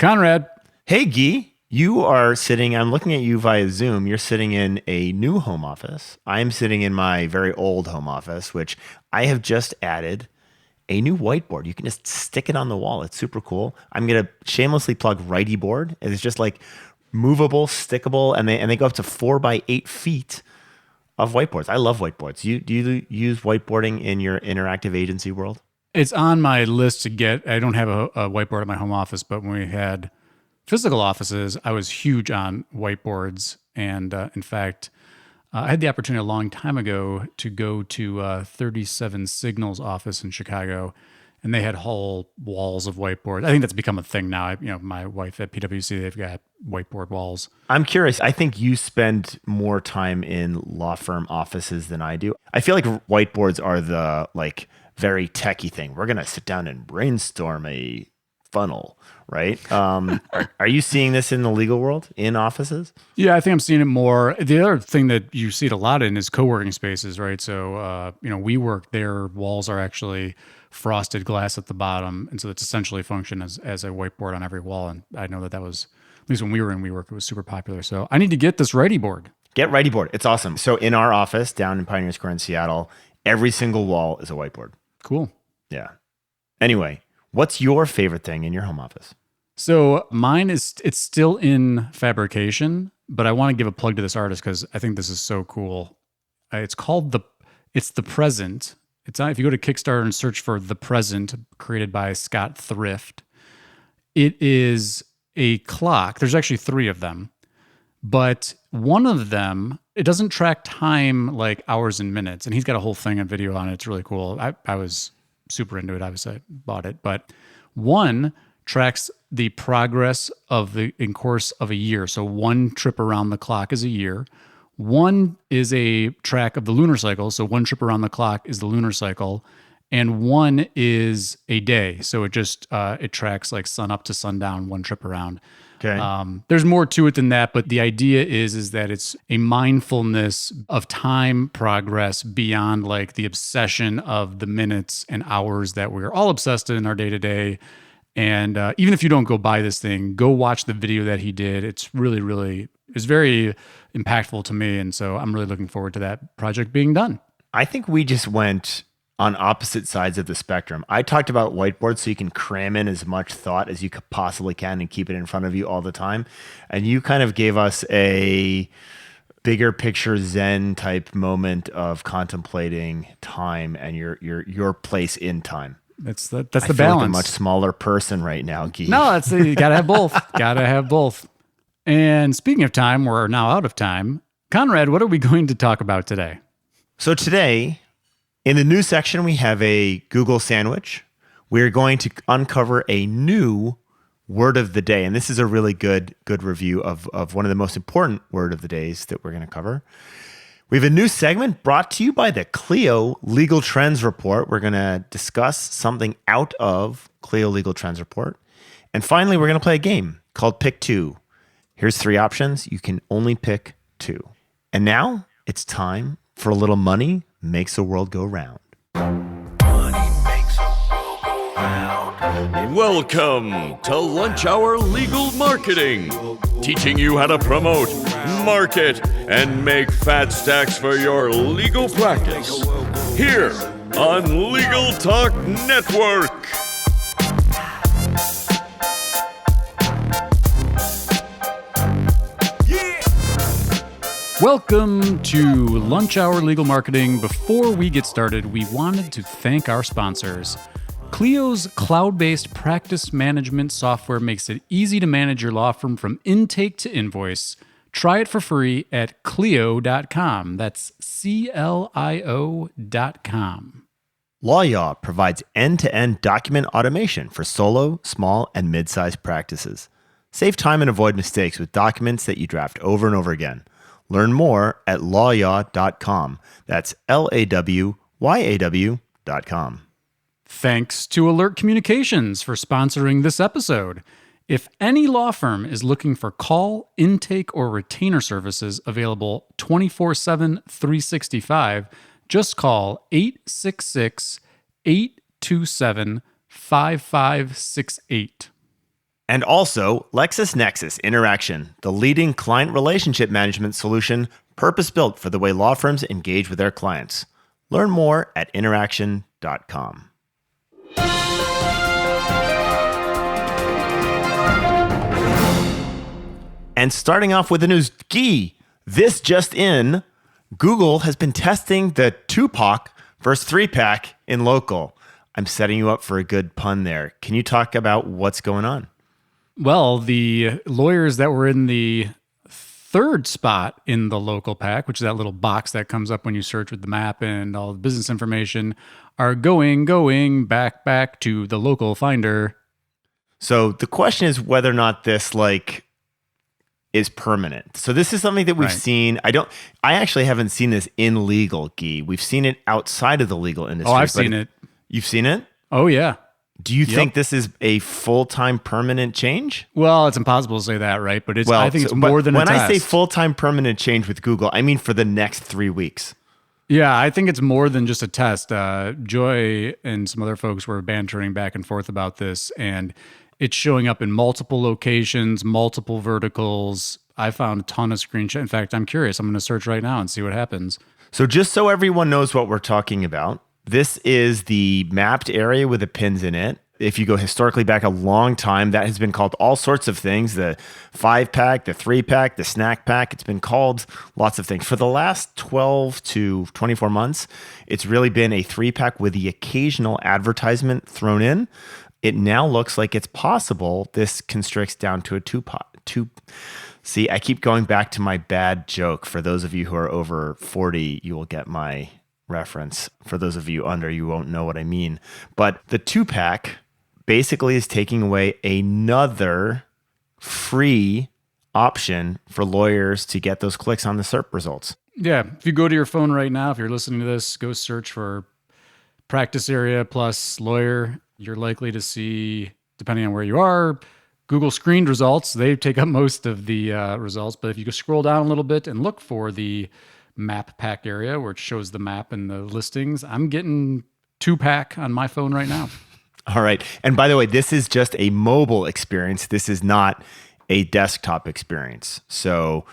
Conrad. Hey, Gyi. I'm looking at you via Zoom. You're sitting in a new home office. I'm sitting in my very old home office, which I have just added a new whiteboard. You can just stick it on the wall. It's super cool. I'm going to shamelessly plug Righty Board. It's just like movable, stickable, and they go up to 4 by 8 feet of whiteboards. I love whiteboards. Do you use whiteboarding in your interactive agency world? It's on my list to get. I don't have a whiteboard at my home office, but when we had physical offices, I was huge on whiteboards. And in fact, I had the opportunity a long time ago to go to 37 Signals office in Chicago, and they had whole walls of whiteboards. I think that's become a thing now. My wife at PwC, they've got whiteboard walls. I'm curious. I think you spend more time in law firm offices than I do. I feel like whiteboards are the very techie thing. We're going to sit down and brainstorm a funnel, right? Are you seeing this in the legal world in offices? Yeah, I think I'm seeing it more. The other thing that you see it a lot in is co-working spaces, right? So, WeWork, their walls are actually frosted glass at the bottom. And so it's essentially function as a whiteboard on every wall. And I know that was, at least when we were in WeWork, it was super popular. So I need to get this Righty Board. Get Righty Board. It's awesome. So in our office down in Pioneer Square in Seattle, every single wall is a whiteboard. Cool. Yeah. Anyway, what's your favorite thing in your home office? So mine it's still in fabrication, but I want to give a plug to this artist because I think this is so cool. It's called The Present. It's on, if you go to Kickstarter and search for The Present, created by Scott Thrift, it is a clock. There's actually 3 of them, but one of them, it doesn't track time like hours and minutes. And he's got a whole thing on video on it. It's really cool. I was super into it. Obviously, I bought it. But one tracks the progress in course of a year. So one trip around the clock is a year. One is a track of the lunar cycle. So one trip around the clock is the lunar cycle. And one is a day. So it just, it tracks like sun up to sundown, one trip around. Okay. There's more to it than that, but the idea is that it's a mindfulness of time progress beyond like the obsession of the minutes and hours that we're all obsessed in our day to day. And even if you don't go buy this thing, go watch the video that he did. It's really, really, it's very impactful to me. And so I'm really looking forward to that project being done. I think we just went on opposite sides of the spectrum. I talked about whiteboards so you can cram in as much thought as you possibly can and keep it in front of you all the time. And you kind of gave us a bigger picture Zen type moment of contemplating time and your place in time. That's the I feel balance. like a much smaller person right now, Gyi. No, you gotta have both. Gotta have both. And speaking of time, we're now out of time. Conrad, what are we going to talk about today? So today, in the news section, we have a Google sandwich. We're going to uncover a new word of the day. And this is a really good review of one of the most important word of the days that we're going to cover. We have a new segment brought to you by the Clio Legal Trends Report. We're going to discuss something out of Clio Legal Trends Report. And finally, we're going to play a game called Pick 2. Here's 3 options. You can only pick 2. And now it's time for a little money makes the world go round. Money makes the world go round. Welcome to Lunch Hour Legal Marketing, teaching you how to promote, market, and make fat stacks for your legal practice. Here on Legal Talk Network. Welcome to Lunch Hour Legal Marketing. Before we get started, we wanted to thank our sponsors. Clio's cloud-based practice management software makes it easy to manage your law firm from intake to invoice. Try it for free at Clio.com. That's CLIO.com. LawYaw provides end-to-end document automation for solo, small, and mid-sized practices. Save time and avoid mistakes with documents that you draft over and over again. Learn more at lawyaw.com. That's LAWYAW.com. Thanks to Alert Communications for sponsoring this episode. If any law firm is looking for call, intake, or retainer services available 24/7, 365, just call 866-827-5568. And also, LexisNexis Interaction, the leading client relationship management solution purpose-built for the way law firms engage with their clients. Learn more at interaction.com. And starting off with the news, Gyi, this just in, Google has been testing the 2-pack versus 3-pack in local. I'm setting you up for a good pun there. Can you talk about what's going on? Well, the lawyers that were in the third spot in the local pack, which is that little box that comes up when you search with the map and all the business information, are going back to the local finder. So the question is whether or not this is permanent. So this is something that we've seen. I actually haven't seen this in legal, Gyi. We've seen it outside of the legal industry. Oh, I've seen it. You've seen it? Oh, yeah. Do you think this is a full-time permanent change? Well, it's impossible to say that, right? But I think it's more than a test. When I say full-time permanent change with Google, I mean for the next 3 weeks. Yeah, I think it's more than just a test. Joy and some other folks were bantering back and forth about this, and it's showing up in multiple locations, multiple verticals. I found a ton of screenshots. In fact, I'm curious. I'm going to search right now and see what happens. So just so everyone knows what we're talking about, this is the mapped area with the pins in it. If you go historically back a long time, that has been called all sorts of things. The 5-pack, the 3-pack, the snack pack. It's been called lots of things. For the last 12 to 24 months, it's really been a 3-pack with the occasional advertisement thrown in. It now looks like it's possible this constricts down to a 2-pack. See, I keep going back to my bad joke. For those of you who are over 40, you will get my reference. For those of you under, you won't know what I mean. But the 2-pack basically is taking away another free option for lawyers to get those clicks on the SERP results. Yeah. If you go to your phone right now, if you're listening to this, go search for practice area plus lawyer. You're likely to see, depending on where you are, Google screened results. They take up most of the results. But if you go scroll down a little bit and look for the map pack area where it shows the map and the listings, I'm getting 2-pack on my phone right now. All right. And by the way, this is just a mobile experience. This is not a desktop experience. So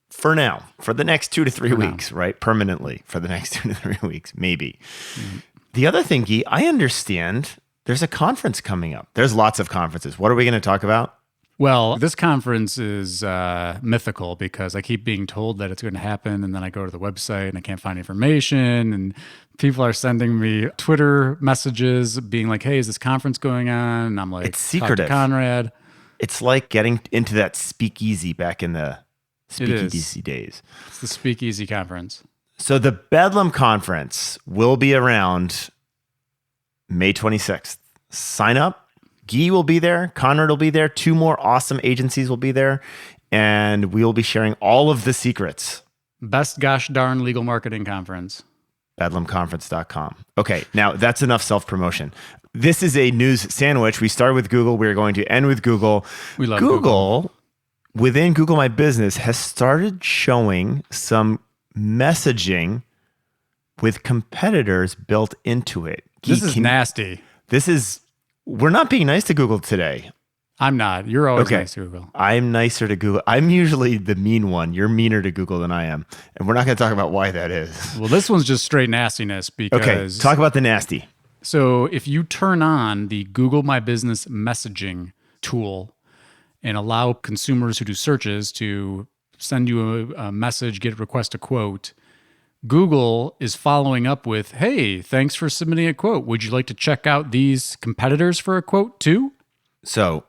for now, for the next 2 to 3 weeks, right? Permanently for the next 2 to 3 weeks, maybe. Mm-hmm. The other thing, Gyi, I understand there's a conference coming up. There's lots of conferences. What are we going to talk about? Well, this conference is mythical because I keep being told that it's going to happen, and then I go to the website and I can't find information, and people are sending me Twitter messages being like, hey, is this conference going on? And I'm like, it's secretive. Talk to Conrad. It's like getting into that speakeasy back in the speakeasy days. It's the speakeasy conference. So the Bedlam conference will be around May 26th. Sign up. Gyi will be there. Conrad will be there. 2 more awesome agencies will be there. And we will be sharing all of the secrets. Best gosh darn legal marketing conference. Bedlamconference.com. Okay, now that's enough self-promotion. This is a news sandwich. We start with Google. We're going to end with Google. We love Google. Within Google My Business has started showing some messaging with competitors built into it. This is nasty. We're not being nice to Google today. I'm not. You're always nice to Google. I'm nicer to Google. I'm usually the mean one. You're meaner to Google than I am. And we're not going to talk about why that is. Well, this one's just straight nastiness because... Okay, talk about the nasty. So if you turn on the Google My Business messaging tool and allow consumers who do searches to send you a message, request a quote, Google is following up with, hey, thanks for submitting a quote. Would you like to check out these competitors for a quote too? So,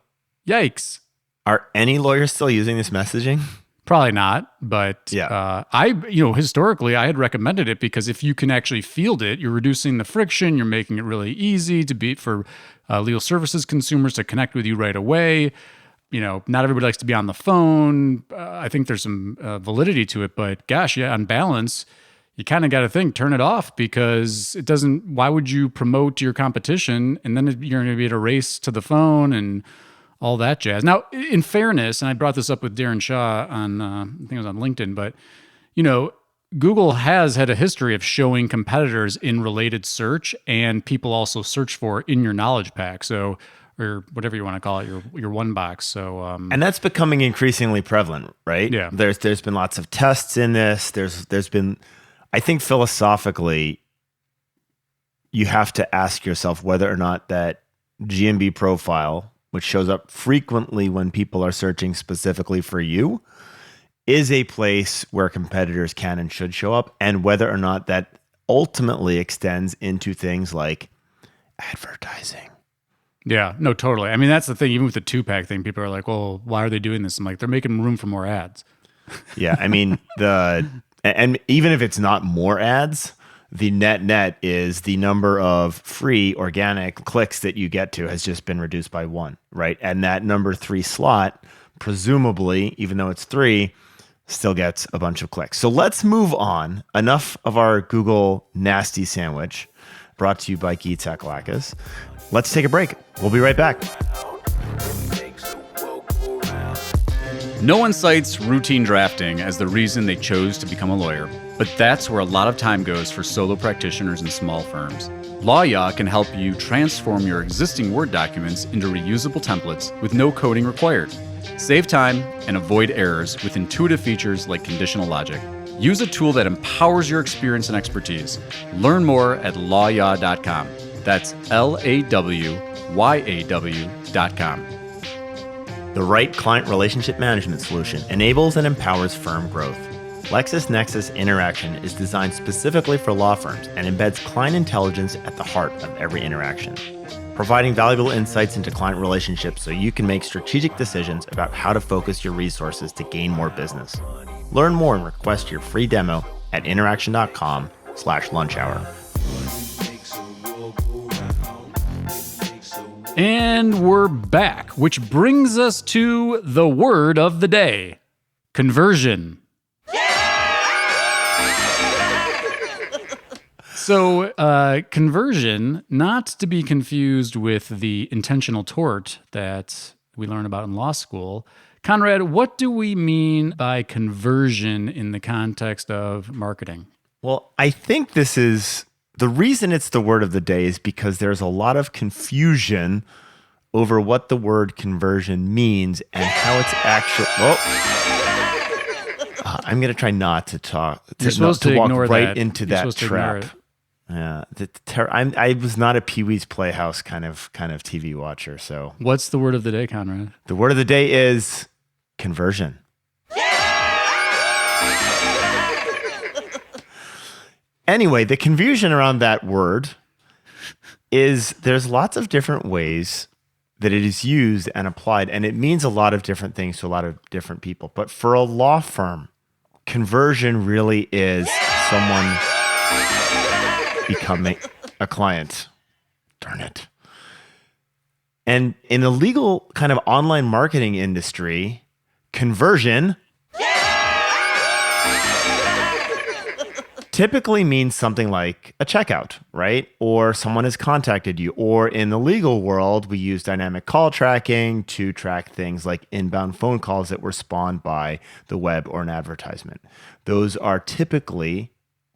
yikes. Are any lawyers still using this messaging? Probably not, but yeah. Historically, I had recommended it because if you can actually field it, you're reducing the friction, you're making it really easy for legal services consumers to connect with you right away. Not everybody likes to be on the phone. I think there's some validity to it, but gosh, yeah, on balance, you kind of got to turn it off because it doesn't, why would you promote your competition and then you're going to be at a race to the phone and all that jazz. Now, in fairness, and I brought this up with Darren Shaw on, I think it was on LinkedIn, but, Google has had a history of showing competitors in related search and people also search for in your knowledge pack. So or whatever you want to call it, your one box. So and that's becoming increasingly prevalent, right? Yeah. There's been lots of tests in this. There's been, I think philosophically, you have to ask yourself whether or not that GMB profile, which shows up frequently when people are searching specifically for you, is a place where competitors can and should show up, and whether or not that ultimately extends into things like advertising. yeah, no, totally. I mean, that's the thing. Even with the 2-pack thing, people are like, well, why are they doing this? I'm like, they're making room for more ads. Yeah, I mean, and even if it's not more ads, the net is the number of free organic clicks that you get to has just been reduced by 1, right? And that number 3 slot, presumably, even though it's 3, still gets a bunch of clicks. So let's move on. Enough of our Google nasty sandwich, brought to you by Gyi Tech. Let's take a break. We'll be right back. No one cites routine drafting as the reason they chose to become a lawyer, but that's where a lot of time goes for solo practitioners and small firms. Lawya can help you transform your existing Word documents into reusable templates with no coding required. Save time and avoid errors with intuitive features like conditional logic. Use a tool that empowers your experience and expertise. Learn more at lawya.com. That's LAWYAW.com. The right client relationship management solution enables and empowers firm growth. LexisNexis Interaction is designed specifically for law firms and embeds client intelligence at the heart of every interaction, providing valuable insights into client relationships so you can make strategic decisions about how to focus your resources to gain more business. Learn more and request your free demo at interaction.com/lunchhour. And we're back, which brings us to the word of the day: conversion. So, conversion, not to be confused with the intentional tort that we learn about in law school. Conrad, what do we mean by conversion in the context of marketing? Well, I think this is the reason it's the word of the day is because there's a lot of confusion over what the word conversion means and how it's actually. I'm going to try not to talk. You're supposed to walk ignore right that. into You're that supposed to ignore trap. it. Yeah, I was not a Pee-wee's Playhouse kind of TV watcher. So, What's the word of the day, Conrad? the word of the day is conversion. Anyway, the confusion around that word is there's lots of different ways that it is used and applied, and it means a lot of different things to a lot of different people. But for a law firm, conversion really is someone becoming a client. Darn it. And in the legal kind of online marketing industry, conversion typically means something like a checkout, right? Or someone has contacted you. Or in the legal world, we use dynamic call tracking to track things like inbound phone calls that were spawned by the web or an advertisement. Those are typically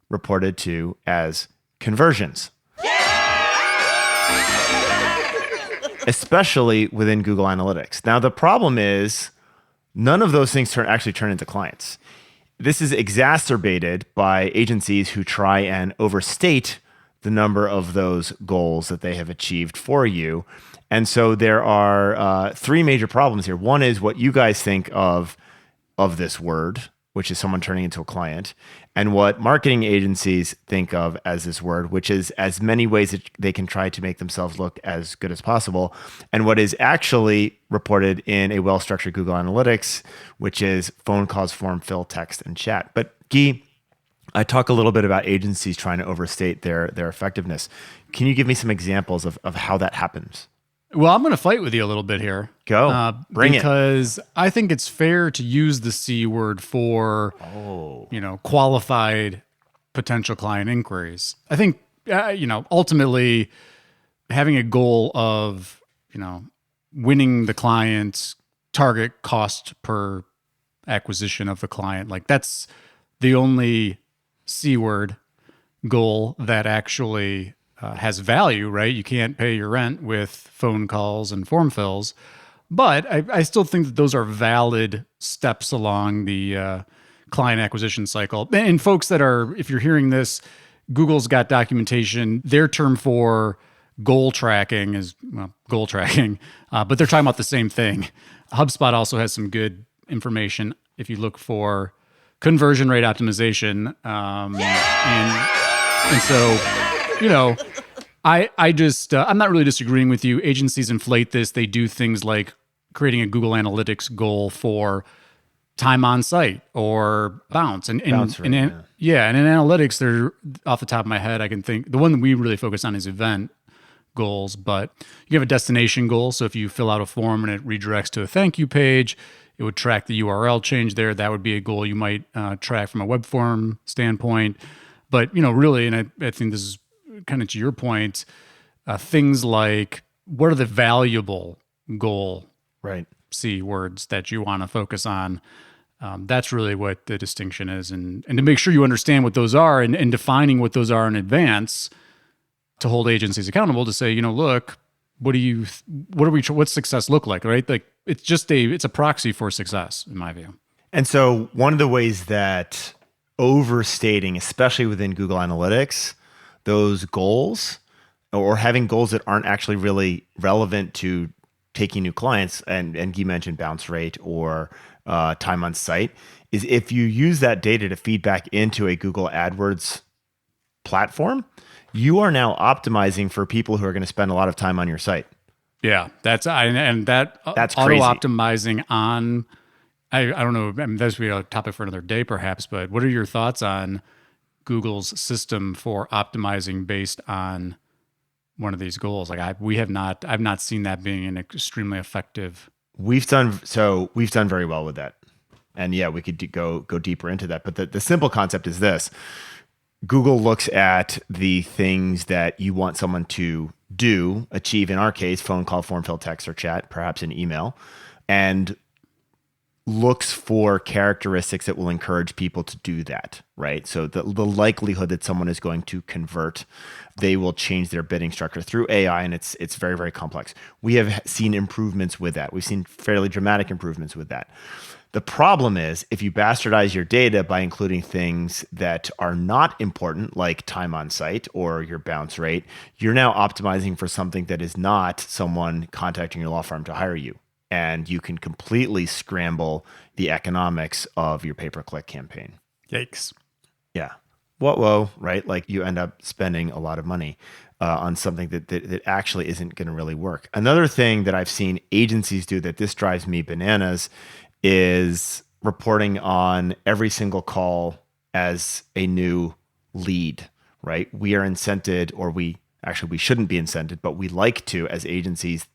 reported to as conversions. Especially within Google Analytics. Now, the problem is none of those things actually turn into clients. This is exacerbated by agencies who try and overstate the number of those goals that they have achieved for you. And so there are 3 major problems here. One is what you guys think of this word, which is someone turning into a client, and what marketing agencies think of as this word, which is as many ways that they can try to make themselves look as good as possible, and what is actually reported in a well-structured Google Analytics, which is phone calls, form, fill, text, and chat. But Gyi, I talk a little bit about agencies trying to overstate their effectiveness. Can you give me some examples of how that happens? Well, I'm going to fight with you a little bit here. Go. Bring it. Because I think it's fair to use the C word for, qualified potential client inquiries. I think, ultimately having a goal of, winning the client's target cost per acquisition of the client, like that's the only C word goal that actually has value, right? You can't pay your rent with phone calls and form fills. But I still think that those are valid steps along the client acquisition cycle. And folks that are, if you're hearing this, Google's got documentation. Their term for goal tracking is goal tracking, but they're talking about the same thing. HubSpot also has some good information if you look for conversion rate optimization. And so, you know, I just, I'm not really disagreeing with you. Agencies inflate this. They do things like creating a Google Analytics goal for time on site or bounce. And in analytics, they're off the top of my head, I can think the one that we really focus on is event goals, but you have a destination goal. So if you fill out a form and it redirects to a thank you page, it would track the URL change there. That would be a goal you might track from a web form standpoint. But, you know, really, and I think this is kind of to your point, things like what are the valuable goal C words that you want to focus on? That's really what the distinction is. And to make sure you understand what those are and defining what those are in advance to hold agencies accountable to say, you know, look, what's success look like, right? Like it's a proxy for success in my view. And so one of the ways that overstating, especially within Google Analytics, those goals or having goals that aren't actually really relevant to taking new clients, and Gyi mentioned bounce rate or time on site, is if you use that data to feed back into a Google AdWords platform, you are now optimizing for people who are going to spend a lot of time on your site. Yeah, that's crazy. Auto-optimizing on, I don't know, I mean, this would be a topic for another day perhaps, but what are your thoughts on Google's system for optimizing based on one of these goals? Like I've not seen that being an extremely effective. We've done very well with that. And yeah, we could go deeper into that. But the simple concept is this. Google looks at the things that you want someone to achieve, in our case, phone call, form fill, text, or chat, perhaps an email, and looks for characteristics that will encourage people to do that, right? So the likelihood that someone is going to convert, they will change their bidding structure through AI, and it's very, very complex. We have seen improvements with that. We've seen fairly dramatic improvements with that. The problem is if you bastardize your data by including things that are not important, like time on site or your bounce rate, you're now optimizing for something that is not someone contacting your law firm to hire you. And you can completely scramble the economics of your pay-per-click campaign. Yikes. Yeah. Whoa, right? Like you end up spending a lot of money on something that actually isn't going to really work. Another thing that I've seen agencies do that this drives me bananas is reporting on every single call as a new lead, right? We are incented, or we shouldn't be incented, but we like to, as agencies,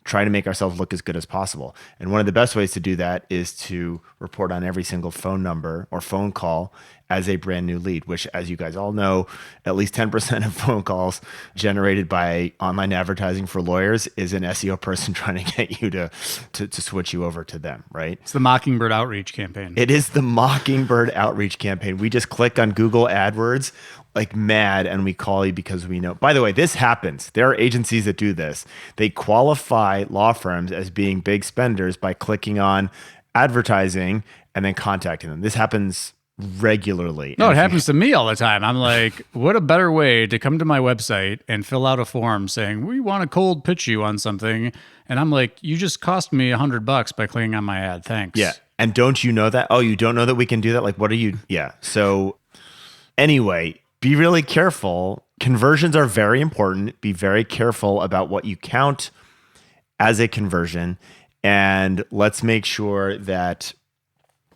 try to make ourselves look as good as possible. And one of the best ways to do that is to report on every single phone number or phone call as a brand new lead, which, as you guys all know, at least 10% of phone calls generated by online advertising for lawyers is an SEO person trying to get you to switch you over to them, right? It's the Mockingbird outreach campaign. It is the Mockingbird outreach campaign. We just click on Google AdWords like mad and we call you because we know. By the way, this happens. There are agencies that do this. They qualify law firms as being big spenders by clicking on advertising and then contacting them. This happens regularly. No, it happens to me all the time. I'm like, what a better way to come to my website and fill out a form saying, we want to cold pitch you on something. And I'm like, you just cost me $100 by clicking on my ad. Thanks. Yeah. And don't you know that? Oh, you don't know that we can do that? Like, what are you? Yeah. So anyway, be really careful. Conversions are very important. Be very careful about what you count as a conversion. And let's make sure that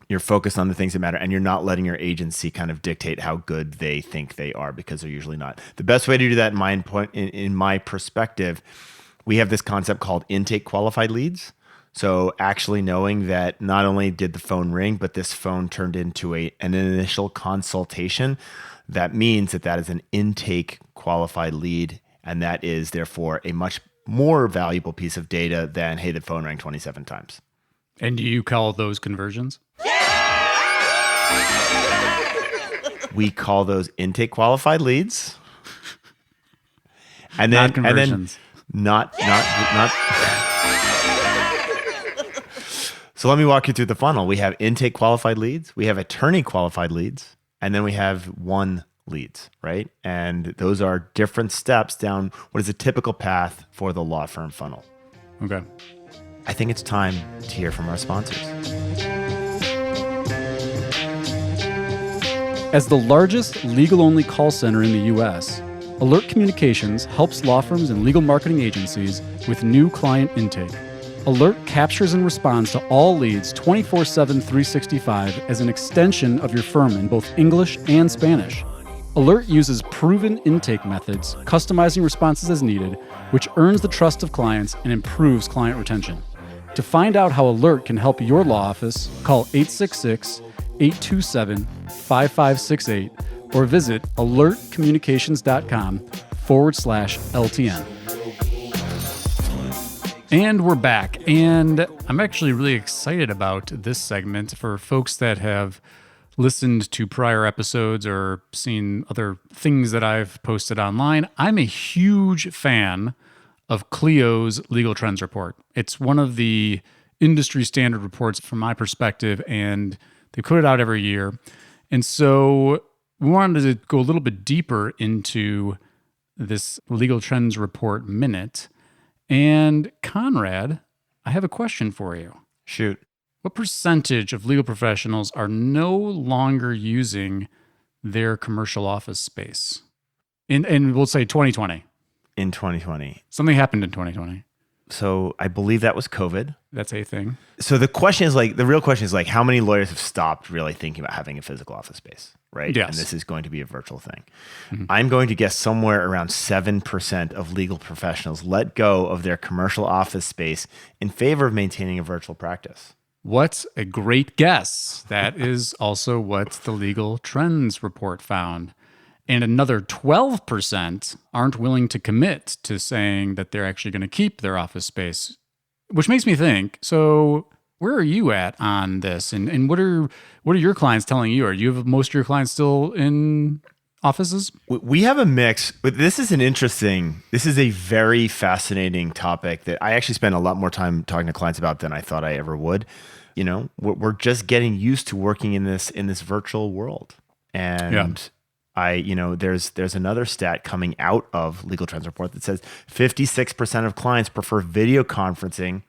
you're focused on the things that matter and you're not letting your agency kind of dictate how good they think they are, because they're usually not. The best way to do that, in my perspective, we have this concept called intake qualified leads. So actually knowing that not only did the phone ring, but this phone turned into an initial consultation. That means that is an intake qualified lead. And that is therefore a much more valuable piece of data than, hey, the phone rang 27 times. And do you call those conversions? We call those intake qualified leads. And Not then conversions. not. So let me walk you through the funnel. We have intake qualified leads, we have attorney qualified leads, and then we have won leads, right? And those are different steps down what is a typical path for the law firm funnel. Okay. I think it's time to hear from our sponsors. As the largest legal-only call center in the U.S., Alert Communications helps law firms and legal marketing agencies with new client intake. Alert captures and responds to all leads 24/7, 365 as an extension of your firm in both English and Spanish. Alert uses proven intake methods, customizing responses as needed, which earns the trust of clients and improves client retention. To find out how Alert can help your law office, call 866-827-5568 or visit alertcommunications.com/LTN. And we're back. And I'm actually really excited about this segment for folks that have listened to prior episodes or seen other things that I've posted online. I'm a huge fan of Clio's Legal Trends Report. It's one of the industry standard reports from my perspective, and they put it out every year. And so we wanted to go a little bit deeper into this Legal Trends Report minute. And Conrad, I have a question for you. Shoot. What percentage of legal professionals are no longer using their commercial office space? And we'll say 2020. In 2020. Something happened in 2020. So I believe that was COVID. That's a thing. So the real question is like, how many lawyers have stopped really thinking about having a physical office space, right? Yes. And this is going to be a virtual thing. Mm-hmm. I'm going to guess somewhere around 7% of legal professionals let go of their commercial office space in favor of maintaining a virtual practice. What a great guess. That is also what the Legal Trends Report found. And another 12% aren't willing to commit to saying that they're actually going to keep their office space, which makes me think, so where are you at on this? And what are your clients telling you? Are you have most of your clients still in offices? We have a mix, but this is a very fascinating topic that I actually spend a lot more time talking to clients about than I thought I ever would. You know, we're just getting used to working in this virtual world. And there's another stat coming out of Legal Trends Report that says 56% of clients prefer video conferencing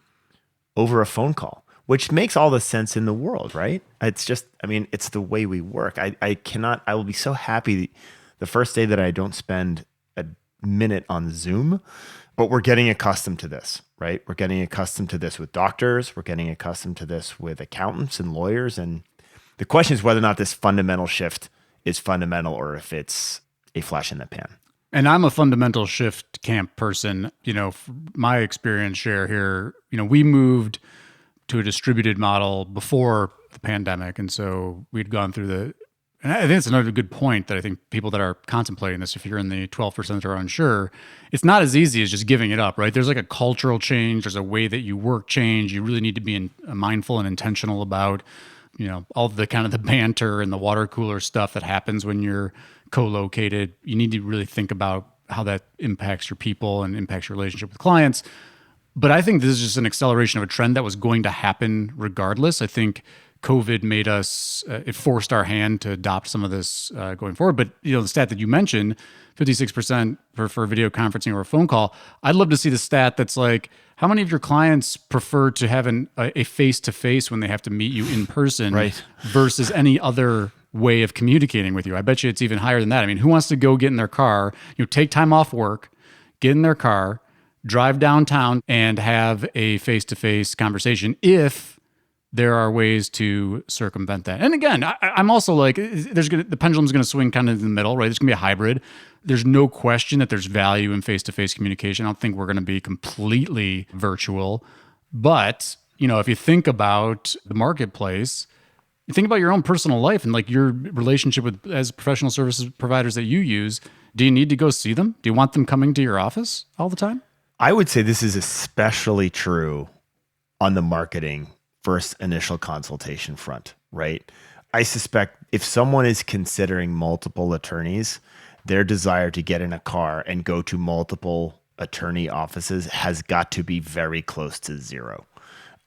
over a phone call, which makes all the sense in the world, right? It's just, it's the way we work. I will be so happy the first day that I don't spend a minute on Zoom, but we're getting accustomed to this, right? We're getting accustomed to this with doctors. We're getting accustomed to this with accountants and lawyers. And the question is whether or not this fundamental shift is fundamental or if it's a flash in the pan. And I'm a fundamental shift camp person. You know, my experience share here, we moved to a distributed model before the pandemic. And so we'd gone through and I think it's another good point that I think people that are contemplating this, if you're in the 12% that are unsure, it's not as easy as just giving it up, right? There's like a cultural change. There's a way that you work change. You really need to be mindful and intentional about all the kind of the banter and the water cooler stuff that happens when you're co-located. You need to really think about how that impacts your people and impacts your relationship with clients. But I think this is just an acceleration of a trend that was going to happen regardless. I think COVID made us, it forced our hand to adopt some of this going forward. But, the stat that you mentioned, 56% prefer video conferencing or a phone call. I'd love to see the stat that's like, how many of your clients prefer to have a face-to-face when they have to meet you in person right, versus any other way of communicating with you? I bet you it's even higher than that. Who wants to go get in their car, take time off work, get in their car, drive downtown and have a face-to-face conversation if there are ways to circumvent that? And again, I'm also like, the pendulum's going to swing kind of in the middle, right? There's going to be a hybrid. There's no question that there's value in face-to-face communication. I don't think we're going to be completely virtual. But, if you think about the marketplace, you think about your own personal life and like your relationship with as professional services providers that you use. Do you need to go see them? Do you want them coming to your office all the time? I would say this is especially true on the marketing first initial consultation front, right? I suspect if someone is considering multiple attorneys, their desire to get in a car and go to multiple attorney offices has got to be very close to zero.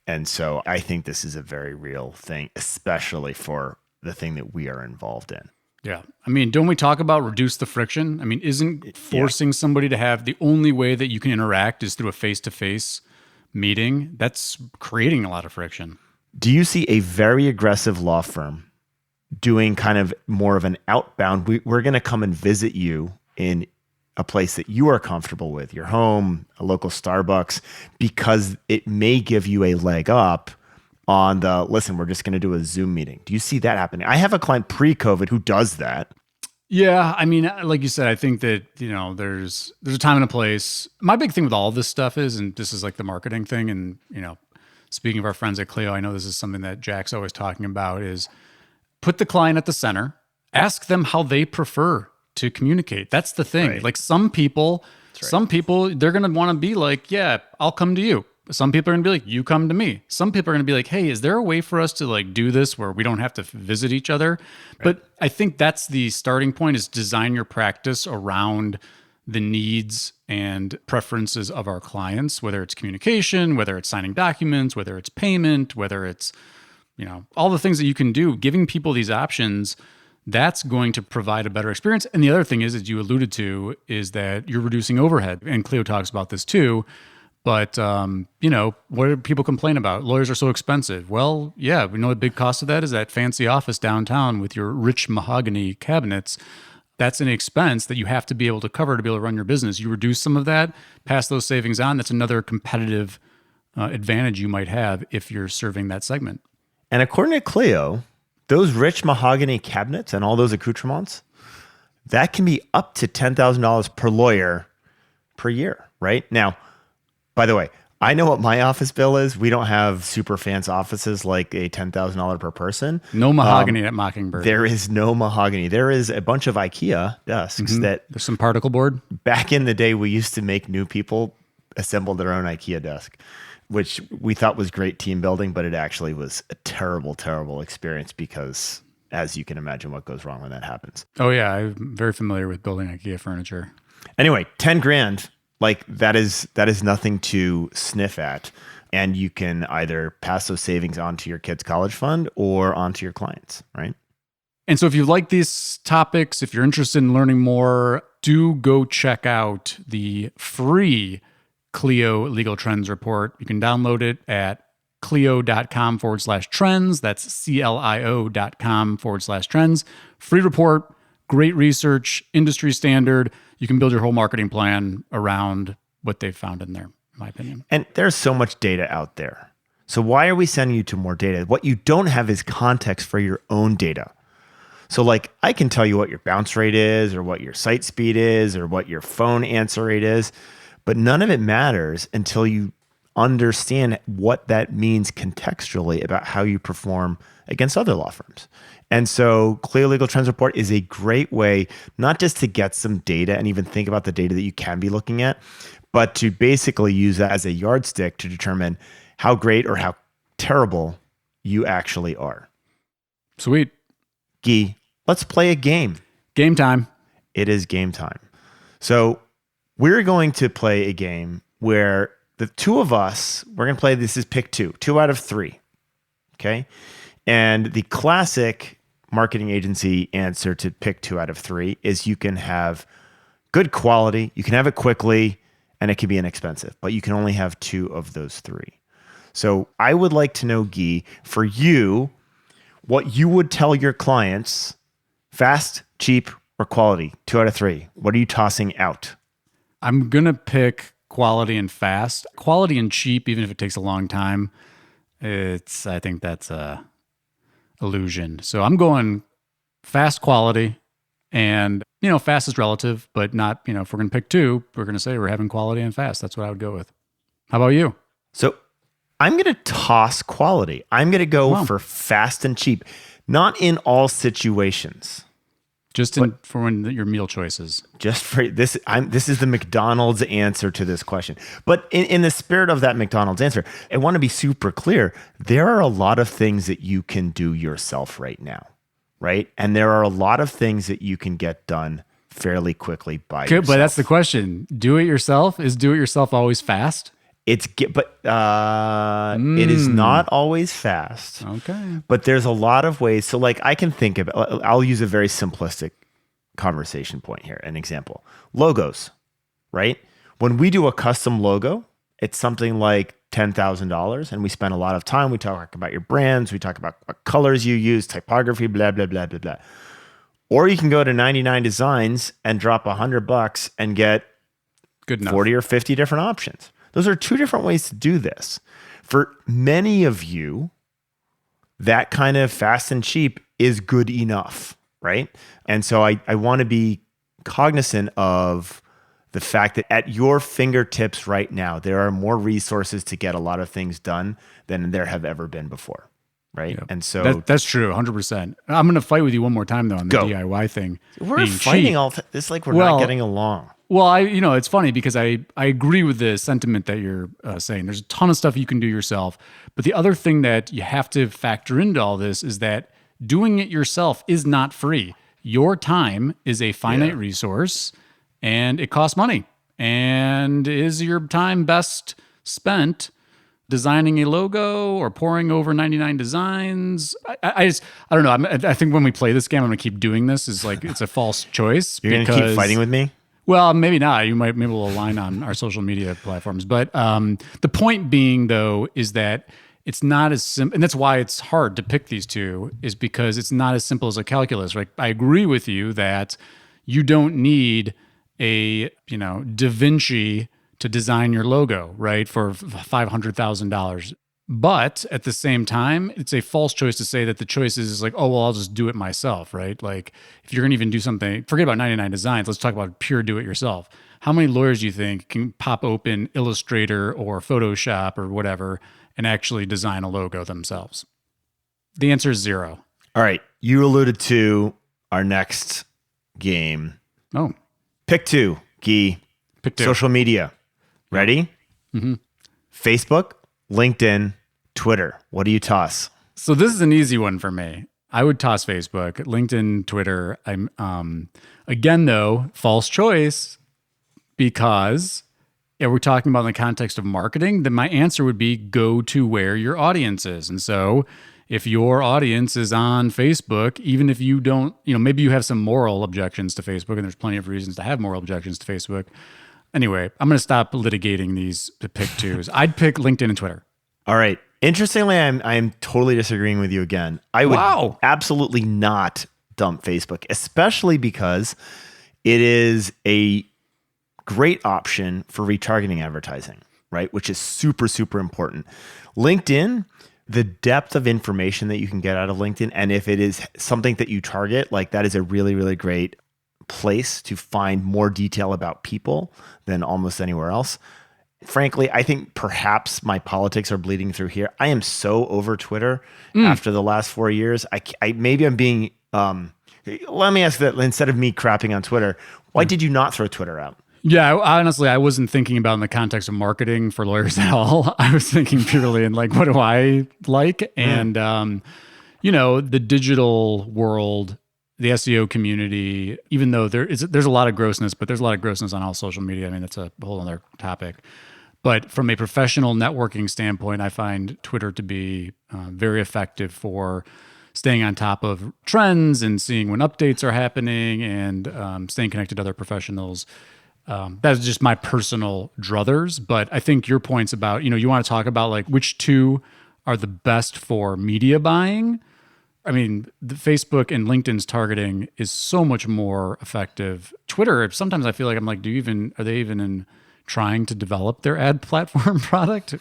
And so I think this is a very real thing, especially for the thing that we are involved in. Yeah. I mean, don't we talk about reduce the friction? I mean, isn't forcing somebody to have the only way that you can interact is through a face-to-face meeting? That's creating a lot of friction. Do you see a very aggressive law firm doing kind of more of an outbound? We're going to come and visit you in a place that you are comfortable with, your home, a local Starbucks, because it may give you a leg up on the, listen, we're just going to do a Zoom meeting. Do you see that happening? I have a client pre-COVID who does that. Yeah, I mean, like you said, I think that, there's a time and a place. My big thing with all of this stuff is, and this is like the marketing thing, and, speaking of our friends at Clio, I know this is something that Jack's always talking about, is put the client at the center, ask them how they prefer to communicate. That's the thing. Right. Like some people, they're going to want to be like, yeah, I'll come to you. Some people are going to be like, you come to me. Some people are going to be like, hey, is there a way for us to like do this where we don't have to visit each other? Right. But I think that's the starting point, is design your practice around the needs and preferences of our clients, whether it's communication, whether it's signing documents, whether it's payment, whether it's, all the things that you can do. Giving people these options, that's going to provide a better experience. And the other thing is, as you alluded to, is that you're reducing overhead. And Clio talks about this too. But, what do people complain about? Lawyers are so expensive. Well, yeah, we know the big cost of that is that fancy office downtown with your rich mahogany cabinets. That's an expense that you have to be able to cover to be able to run your business. You reduce some of that, pass those savings on. That's another competitive advantage you might have if you're serving that segment. And according to Clio, those rich mahogany cabinets and all those accoutrements, that can be up to $10,000 per lawyer per year, right? Now, by the way, I know what my office bill is. We don't have super fancy offices like a $10,000 per person. No mahogany at Mockingbird. There is no mahogany. There is a bunch of IKEA desks that there's some particle board. Back in the day, we used to make new people assemble their own IKEA desk, which we thought was great team building, but it actually was a terrible, terrible experience because, as you can imagine, what goes wrong when that happens. Oh yeah, I'm very familiar with building IKEA furniture. Anyway, 10 grand. Like that is nothing to sniff at. And you can either pass those savings on to your kid's college fund or onto your clients, right? And so if you like these topics, if you're interested in learning more, do go check out the free Clio Legal Trends Report. You can download it at clio.com/trends. That's CLIO.com/trends. Free report, great research, industry standard. You can build your whole marketing plan around what they've found in there, in my opinion. And there's so much data out there. So why are we sending you to more data? What you don't have is context for your own data. So like I can tell you what your bounce rate is or what your site speed is or what your phone answer rate is, but none of it matters until you understand what that means contextually about how you perform against other law firms. And so Clio Legal Trends Report is a great way, not just to get some data and even think about the data that you can be looking at, but to basically use that as a yardstick to determine how great or how terrible you actually are. Sweet. Gyi, let's play a game. Game time. It is game time. So we're going to play a game where the two of us, we're going to play, this is pick two out of three. Okay. And the classic marketing agency answer to pick 2 out of 3 is you can have good quality, you can have it quickly, and it can be inexpensive, but you can only have 2 of those 3. So I would like to know, Gyi, for you, what you would tell your clients, fast, cheap, or quality, 2 out of 3. What are you tossing out? I'm going to pick quality and fast. Quality and cheap, even if it takes a long time, I think that's a illusion. So I'm going fast quality, and fast is relative, but not, if we're going to pick 2, we're going to say we're having quality and fast. That's what I would go with. How about you? So I'm going to toss quality. I'm going to go for fast and cheap, not in all situations. Just for when your meal choices. Just for this, this is the McDonald's answer to this question. But in the spirit of that McDonald's answer, I want to be super clear. There are a lot of things that you can do yourself right now, right? And there are a lot of things that you can get done fairly quickly by Okay, yourself. but that's the question. Do it yourself? Is do it yourself always fast? It is not always fast. Okay. But there's a lot of ways. So like I can think of, I'll use a very simplistic conversation point here, an example. Logos, right? When we do a custom logo, it's something like $10,000, and we spend a lot of time. We talk about your brands. We talk about what colors you use, typography, blah, blah, blah, blah, blah. Or you can go to 99 Designs and drop $100 and get Good enough. 40 or 50 different options. Those are two different ways to do this. For many of you, that kind of fast and cheap is good enough, right? And so I want to be cognizant of the fact that at your fingertips right now, there are more resources to get a lot of things done than there have ever been before, right? Yep. And so that's true, 100%. I'm going to fight with you one more time though on the DIY thing. we're being fighting cheap. it's like we're not getting along. Well, it's funny because I agree with the sentiment that you're saying. There's a ton of stuff you can do yourself. But the other thing that you have to factor into all this is that doing it yourself is not free. Your time is a finite resource and it costs money. And is your time best spent designing a logo or poring over 99 designs? I don't know. I think when we play this game, I'm going to keep doing this. Is like it's a false choice. You're going to keep fighting with me? Well, maybe not. Maybe we'll align on our social media platforms. But the point being, though, is that it's not as simple, and that's why it's hard to pick these two, is because it's not as simple as a calculus. Right? I agree with you that you don't need a Da Vinci to design your logo, right, for $500,000. But at the same time, it's a false choice to say that the choice is like, oh, well, I'll just do it myself, right? Like if you're going to even do something, forget about 99 Designs. Let's talk about pure do it yourself. How many lawyers do you think can pop open Illustrator or Photoshop or whatever and actually design a logo themselves? The answer is 0. All right. You alluded to our next game. Oh, Pick 2, Gyi. pick 2. Social media. Ready? Mm-hmm. Facebook, LinkedIn, Twitter. What do you toss? So this is an easy one for me. I would toss Facebook, LinkedIn, Twitter. I'm again though, false choice, because if we're talking about in the context of marketing, then my answer would be go to where your audience is. And so if your audience is on Facebook, even if you don't, maybe you have some moral objections to Facebook, and there's plenty of reasons to have moral objections to Facebook. Anyway, I'm going to stop litigating these to pick twos. I'd pick LinkedIn and Twitter. All right. Interestingly, I'm totally disagreeing with you again. I would absolutely not dump Facebook, especially because it is a great option for retargeting advertising, right? Which is super, super important. LinkedIn, the depth of information that you can get out of LinkedIn, and if it is something that you target, like that is a really, really great place to find more detail about people than almost anywhere else. Frankly, I think perhaps my politics are bleeding through here. I am so over Twitter after the last 4 years. Maybe I'm being, let me ask that instead of me crapping on Twitter, why did you not throw Twitter out? Yeah, honestly, I wasn't thinking about in the context of marketing for lawyers at all. I was thinking purely in like, what do I like? And, the digital world, the SEO community, even though there's a lot of grossness, but there's a lot of grossness on all social media. I mean, that's a whole other topic. But from a professional networking standpoint, I find Twitter to be very effective for staying on top of trends and seeing when updates are happening and staying connected to other professionals. That's just my personal druthers. But I think your points about, you want to talk about like which two are the best for media buying. I mean, the Facebook and LinkedIn's targeting is so much more effective. Twitter, sometimes I feel like I'm like, are they even trying to develop their ad platform product?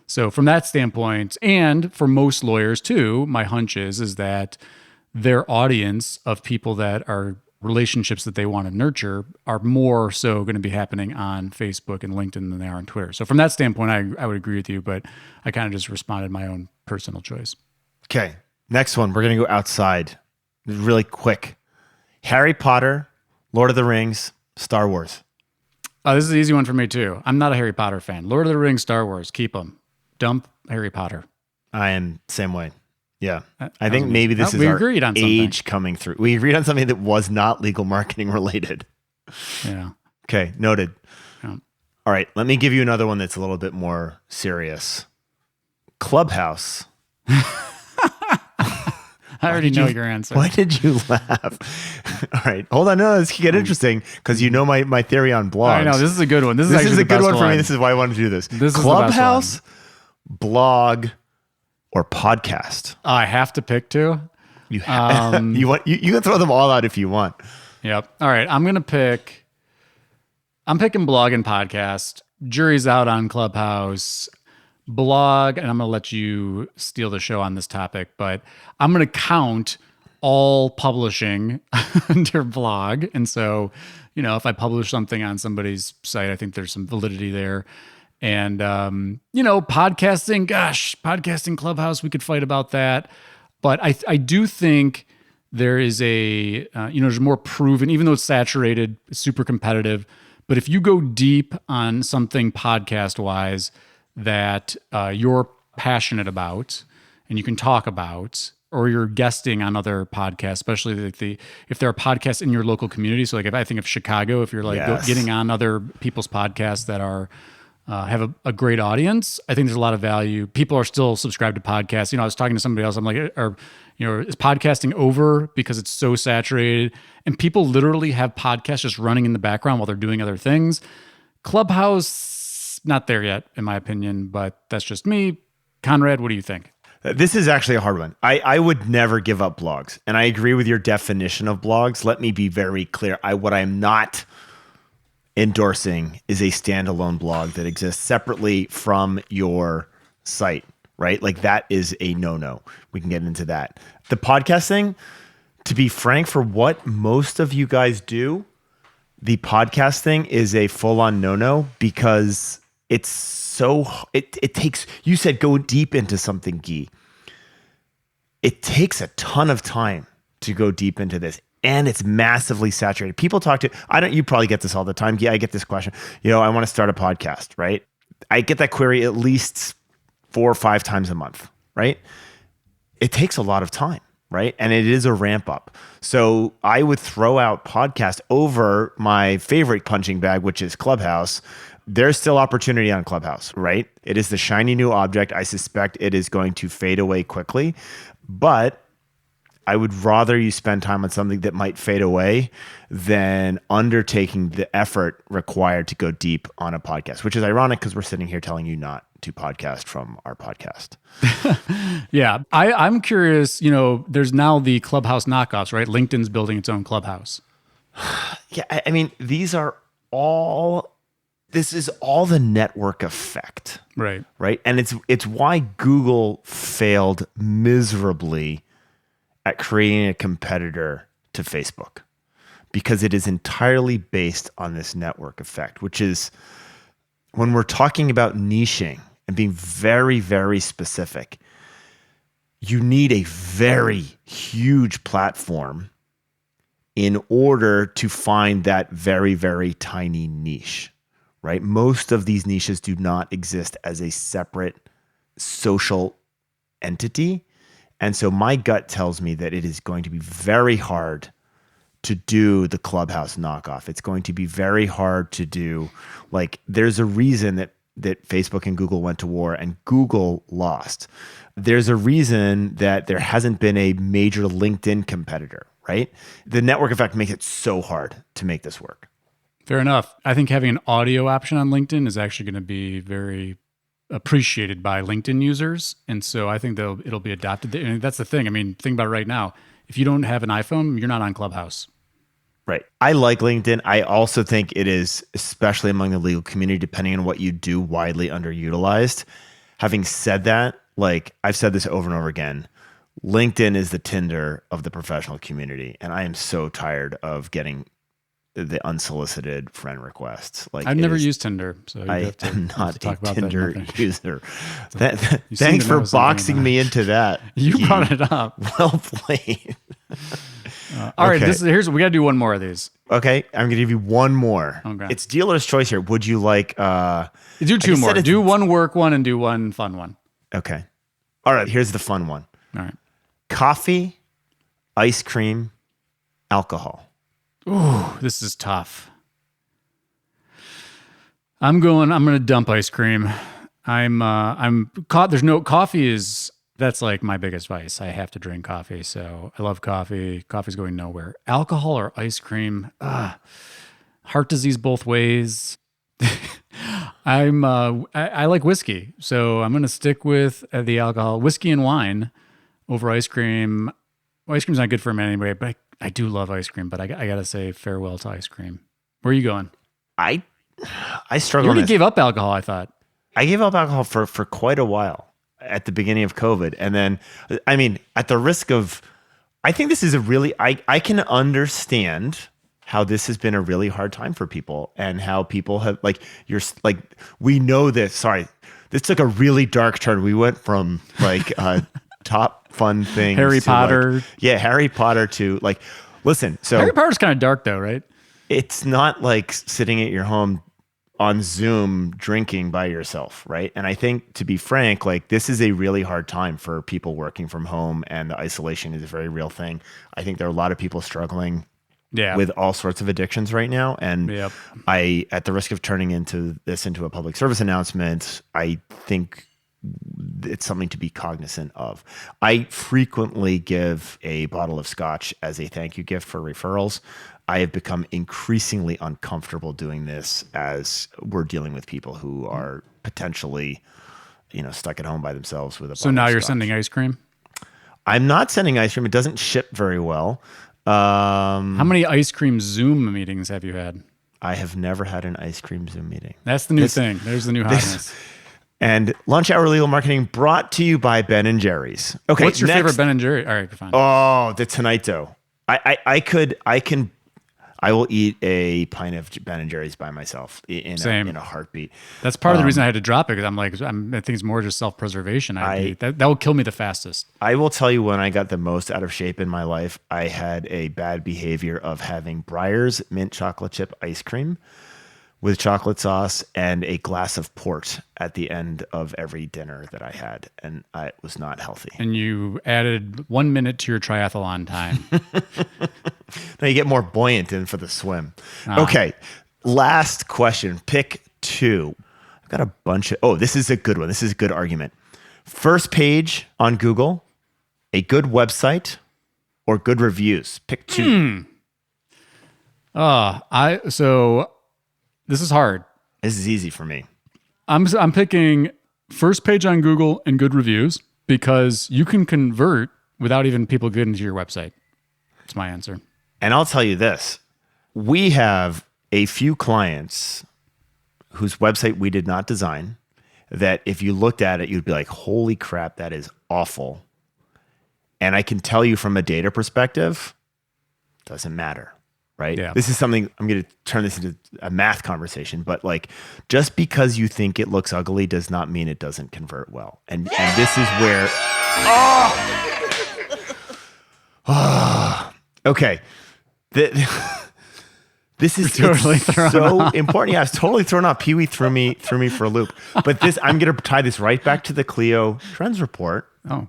So from that standpoint, and for most lawyers too, my hunch is that their audience of people that are relationships that they want to nurture are more so going to be happening on Facebook and LinkedIn than they are on Twitter. So from that standpoint, I would agree with you, but I kind of just responded my own personal choice. Okay. Next one. We're going to go outside really quick. Harry Potter, Lord of the Rings, Star Wars. Oh, this is an easy one for me too. I'm not a Harry Potter fan. Lord of the Rings, Star Wars, keep them. Dump Harry Potter. I am same way. Yeah. I think maybe this is we our agreed on age something. coming through. We agreed on something that was not legal marketing related. Yeah. Okay, noted. Yeah. All right, let me give you another one that's a little bit more serious. Clubhouse. I already know your answer. Why did you laugh? All right, hold on. No, this can get interesting because you know my theory on blogs. I know this is a good one. This is This actually is a the good best one for me. This is why I wanted to do this. This is the best Clubhouse, blog, or podcast. I have to pick two. You can throw them all out if you want. Yep. All right. I'm picking blog and podcast. Jury's out on Clubhouse. Blog, and I'm going to let you steal the show on this topic, but I'm going to count all publishing under blog. And so, if I publish something on somebody's site, I think there's some validity there. And, podcasting, Clubhouse, we could fight about that. But I do think there is there's more proven, even though it's saturated, it's super competitive. But if you go deep on something podcast wise that you're passionate about and you can talk about, or you're guesting on other podcasts, especially if there are podcasts in your local community. So like if I think of Chicago, if you're like getting on other people's podcasts that are have a great audience, I think there's a lot of value. People are still subscribed to podcasts. I was talking to somebody else. I'm like, is podcasting over because it's so saturated? And people literally have podcasts just running in the background while they're doing other things. Clubhouse, not there yet, in my opinion, but that's just me. Conrad, what do you think? This is actually a hard one. I would never give up blogs. And I agree with your definition of blogs. Let me be very clear. What I'm not endorsing is a standalone blog that exists separately from your site, right? Like that is a no-no. We can get into that. The podcast thing, to be frank, for what most of you guys do, the podcast thing is a full-on no-no because it's so, it takes, you said go deep into something, Gyi. It takes a ton of time to go deep into this. And it's massively saturated. People talk to, you probably get this all the time. Gyi, I get this question. I want to start a podcast, right? I get that query at least 4 or 5 times a month, right? It takes a lot of time, right? And it is a ramp up. So I would throw out podcast over my favorite punching bag, which is Clubhouse. There's still opportunity on Clubhouse, right? It is the shiny new object. I suspect it is going to fade away quickly, but I would rather you spend time on something that might fade away than undertaking the effort required to go deep on a podcast, which is ironic because we're sitting here telling you not to podcast from our podcast. Yeah. I'm curious, there's now the Clubhouse knockoffs, right? LinkedIn's building its own Clubhouse. Yeah. I mean, this is all the network effect. Right. Right. And it's why Google failed miserably at creating a competitor to Facebook, because it is entirely based on this network effect, which is when we're talking about niching and being very, very specific, you need a very huge platform in order to find that very, very tiny niche, right? Most of these niches do not exist as a separate social entity. And so my gut tells me that it is going to be very hard to do the Clubhouse knockoff. It's going to be very hard to do. Like, there's a reason that Facebook and Google went to war and Google lost. There's a reason that there hasn't been a major LinkedIn competitor, right? The network effect makes it so hard to make this work. Fair enough. I think having an audio option on LinkedIn is actually going to be very appreciated by LinkedIn users. And so I think it'll be adopted. And that's the thing. I mean, think about it right now. If you don't have an iPhone, you're not on Clubhouse. Right. I like LinkedIn. I also think it is, especially among the legal community, depending on what you do, widely underutilized. Having said that, like I've said this over and over again, LinkedIn is the Tinder of the professional community. And I am so tired of getting the unsolicited friend requests. Like, I've never used Tinder, so I am not a talk about Tinder that user. Thanks for boxing me into that. You brought it up. Well played. All right, we got to do one more of these. Okay, I'm going to give you one more. Okay. It's dealer's choice here. Would you like... do 2 more. Do one work one and do one fun one. Okay. All right, here's the fun one. All right. Coffee, ice cream, alcohol. Ooh, this is tough. I'm going to dump ice cream. I'm caught. That's like my biggest vice. I have to drink coffee. So I love coffee. Coffee's going nowhere. Alcohol or ice cream. Heart disease both ways. I like whiskey. So I'm going to stick with the alcohol, whiskey and wine over ice cream. Well, ice cream's not good for me anyway, but I do love ice cream, but I got to say farewell to ice cream. Where are you going? I You struggle. already gave up alcohol, I thought. I gave up alcohol for quite a while at the beginning of COVID. And then, I mean, at the risk of, I think this is I can understand how this has been a really hard time for people and how people have, we know this. Sorry, this took a really dark turn. We went from top fun things. Harry Potter. Harry Potter to listen. So Harry Potter's kind of dark though, right? it's not like sitting at your home on Zoom drinking by yourself, right? And I think, to be frank, this is a really hard time for people working from home, and the isolation is a very real thing. I think there are a lot of people struggling with all sorts of addictions right now. And at the risk of turning this into a public service announcement, I think it's something to be cognizant of. I frequently give a bottle of scotch as a thank you gift for referrals. I have become increasingly uncomfortable doing this as we're dealing with people who are potentially, stuck at home by themselves with a bottle So now of you're scotch. sending ice cream? I'm not sending ice cream. It doesn't ship very well. How many ice cream Zoom meetings have you had? I have never had an ice cream Zoom meeting. That's the new thing. There's the new hotness. And Lunch Hour Legal Marketing brought to you by Ben & Jerry's. Okay, what's your favorite Ben & Jerry? All right, fine. Oh, the Tonight Dough. I will eat a pint of Ben & Jerry's by myself in a heartbeat. That's part of the reason I had to drop it, because I think it's more just self-preservation. That will kill me the fastest. I will tell you, when I got the most out of shape in my life, I had a bad behavior of having Breyer's mint chocolate chip ice cream with chocolate sauce and a glass of port at the end of every dinner that I had. And it was not healthy. And you added 1 minute to your triathlon time. Now you get more buoyant in for the swim. Okay, last question. Pick two. I've got a bunch of... this is a good one. This is a good argument. First page on Google, a good website, or good reviews. Pick two. This is hard. This is easy for me. I'm picking first page on Google and good reviews, because you can convert without even people getting to your website. That's my answer. And I'll tell you this. We have a few clients whose website we did not design, that if you looked at it, you'd be like, holy crap, that is awful. And I can tell you from a data perspective, doesn't matter. Right? Yeah. This is something, I'm going to turn this into a math conversation, but just because you think it looks ugly does not mean it doesn't convert well. And this is where, okay. This is totally so important. Yeah, I was totally thrown off. Pee-wee threw me for a loop. But I'm going to tie this right back to the Clio Trends Report. Oh,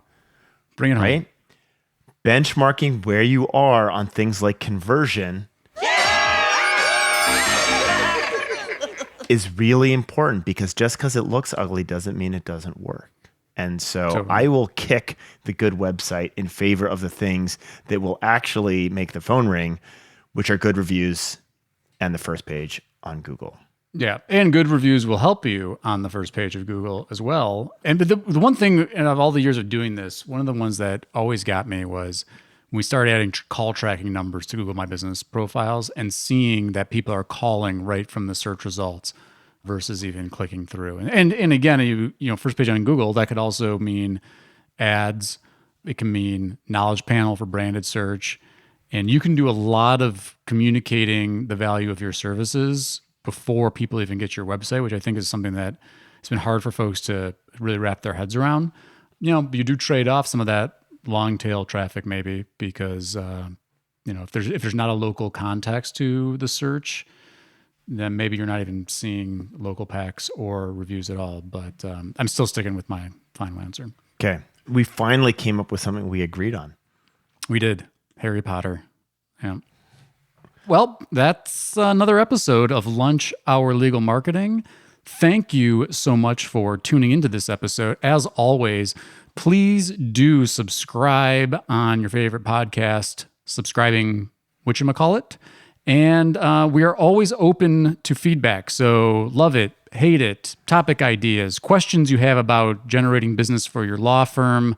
bring it home. Right? Benchmarking where you are on things like conversion is really important, because just because it looks ugly doesn't mean it doesn't work. And so Totally. I will kick the good website in favor of the things that will actually make the phone ring, which are good reviews and the first page on Google. Yeah, and good reviews will help you on the first page of Google as well. And the one thing, and of all the years of doing this, one of the ones that always got me was when we started adding call tracking numbers to Google My Business profiles and seeing that people are calling right from the search results versus even clicking through. And again, you know, first page on Google, that could also mean ads. It can mean knowledge panel for branded search. And you can do a lot of communicating the value of your services before people even get your website, which I think is something that it's been hard for folks to really wrap their heads around. You know, you do trade off some of that long tail traffic maybe because, you know, if there's not a local context to the search, then maybe you're not even seeing local packs or reviews at all. But I'm still sticking with my final answer. Okay. we finally came up with something we agreed on. We did. Harry Potter. Yeah. Well, that's another episode of Lunch Hour Legal Marketing. Thank you so much for tuning into this episode. As always, please do subscribe on your favorite podcast, subscribing whatchamacallit. And we are always open to feedback. So love it, hate it, topic ideas, questions you have about generating business for your law firm.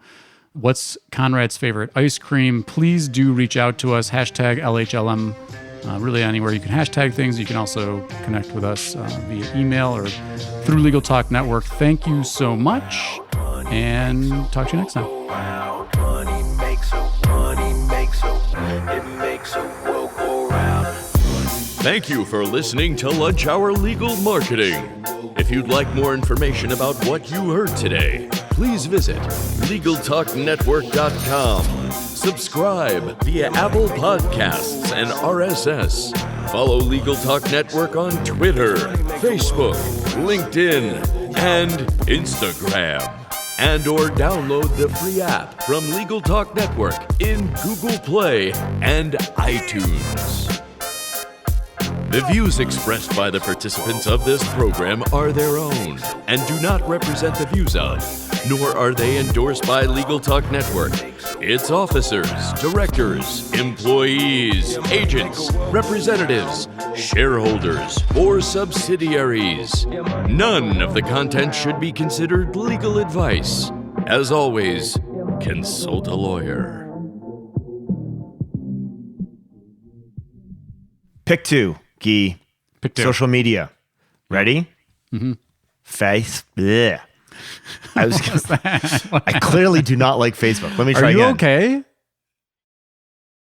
What's Conrad's favorite ice cream? Please do reach out to us, hashtag LHLM. Really anywhere you can hashtag things. You can also connect with us via email or through Legal Talk Network. Thank you so much, and talk to you next time. Thank you for listening to Lunch Hour Legal Marketing. If you'd like more information about what you heard today, please visit LegalTalkNetwork.com. Subscribe via Apple Podcasts and RSS. Follow Legal Talk Network on Twitter, Facebook, LinkedIn, and Instagram. And or download the free app from Legal Talk Network in Google Play and iTunes. The views expressed by the participants of this program are their own and do not represent the views of, nor are they endorsed by Legal Talk Network, its officers, directors, employees, agents, representatives, shareholders, or subsidiaries. None of the content should be considered legal advice. As always, consult a lawyer. Pick 2, Gyi. Pick 2. Social media. Ready? Mm-hmm. Face. Bleh. I clearly do not like Facebook. Let me try Are you again. okay?